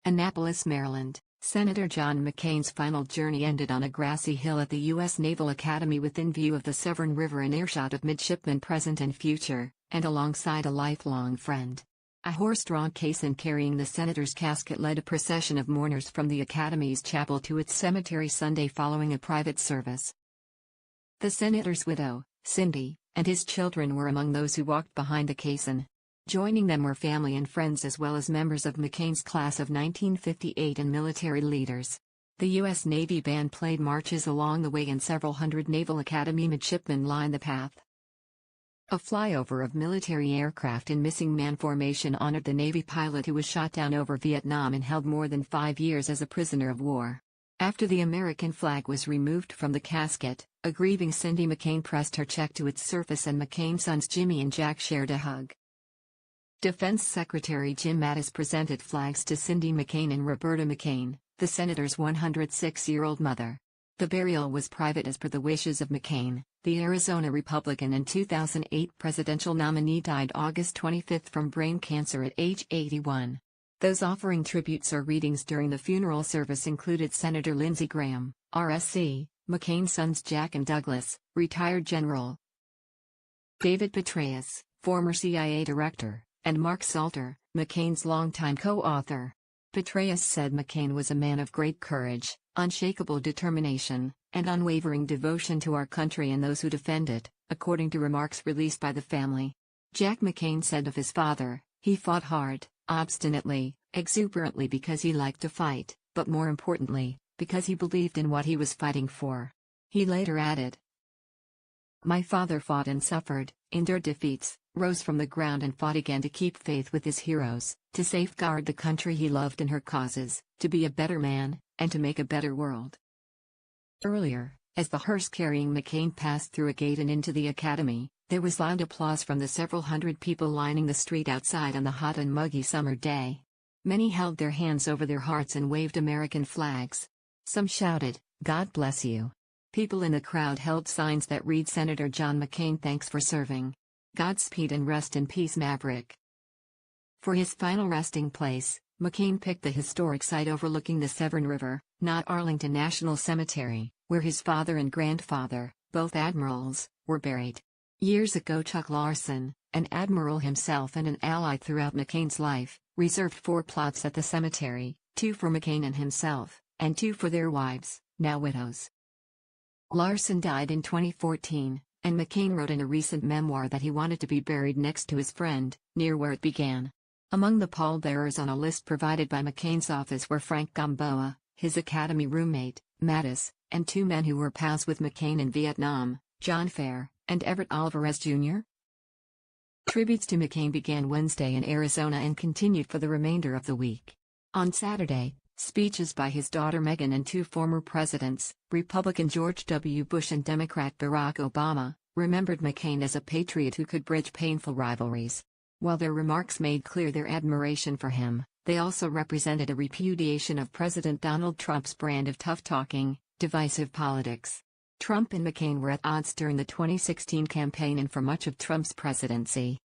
Annapolis, Maryland, Senator John McCain's final journey ended on a grassy hill at the U.S. Naval Academy within view of the Severn River and earshot of midshipmen present and future, and alongside a lifelong friend. A horse-drawn caisson carrying the senator's casket led a procession of mourners from the Academy's chapel to its cemetery Sunday following a private service. The senator's widow, Cindy, and his children were among those who walked behind the caisson. Joining them were family and friends as well as members of McCain's class of 1958 and military leaders. The U.S. Navy band played marches along the way and several hundred Naval Academy midshipmen lined the path. A flyover of military aircraft in missing man formation honored the Navy pilot who was shot down over Vietnam and held more than 5 years as a prisoner of war. After the American flag was removed from the casket, a grieving Cindy McCain pressed her cheek to its surface and McCain's sons Jimmy and Jack shared a hug. Defense Secretary Jim Mattis presented flags to Cindy McCain and Roberta McCain, the senator's 106-year-old mother. The burial was private as per the wishes of McCain. The Arizona Republican and 2008 presidential nominee died August 25 from brain cancer at age 81. Those offering tributes or readings during the funeral service included Senator Lindsey Graham, RSC, McCain's sons Jack and Douglas, retired General David Petraeus, former CIA director, and Mark Salter, McCain's longtime co-author. Petraeus said McCain was a man of great courage, unshakable determination, and unwavering devotion to our country and those who defend it, according to remarks released by the family. Jack McCain said of his father, "He fought hard, obstinately, exuberantly because he liked to fight, but more importantly, because he believed in what he was fighting for." He later added, "My father fought and suffered, endured defeats, rose from the ground and fought again to keep faith with his heroes, to safeguard the country he loved and her causes, to be a better man, and to make a better world." Earlier, as the hearse carrying McCain passed through a gate and into the Academy, there was loud applause from the several hundred people lining the street outside on the hot and muggy summer day. Many held their hands over their hearts and waved American flags. Some shouted, "God bless you." People in the crowd held signs that read Senator John McCain thanks for serving. Godspeed and rest in peace, Maverick. For his final resting place, McCain picked the historic site overlooking the Severn River, not Arlington National Cemetery, where his father and grandfather, both admirals, were buried. Years ago Chuck Larson, an admiral himself and an ally throughout McCain's life, reserved 4 plots at the cemetery, 2 for McCain and himself, and 2 for their wives, now widows. Larson died in 2014, and McCain wrote in a recent memoir that he wanted to be buried next to his friend, near where it began. Among the pallbearers on a list provided by McCain's office were Frank Gamboa, his Academy roommate, Mattis, and 2 men who were pals with McCain in Vietnam, John Fair, and Everett Alvarez Jr. Tributes to McCain began Wednesday in Arizona and continued for the remainder of the week. On Saturday, speeches by his daughter Meghan and 2 former presidents, Republican George W. Bush and Democrat Barack Obama, remembered McCain as a patriot who could bridge painful rivalries. While their remarks made clear their admiration for him, they also represented a repudiation of President Donald Trump's brand of tough-talking, divisive politics. Trump and McCain were at odds during the 2016 campaign and for much of Trump's presidency.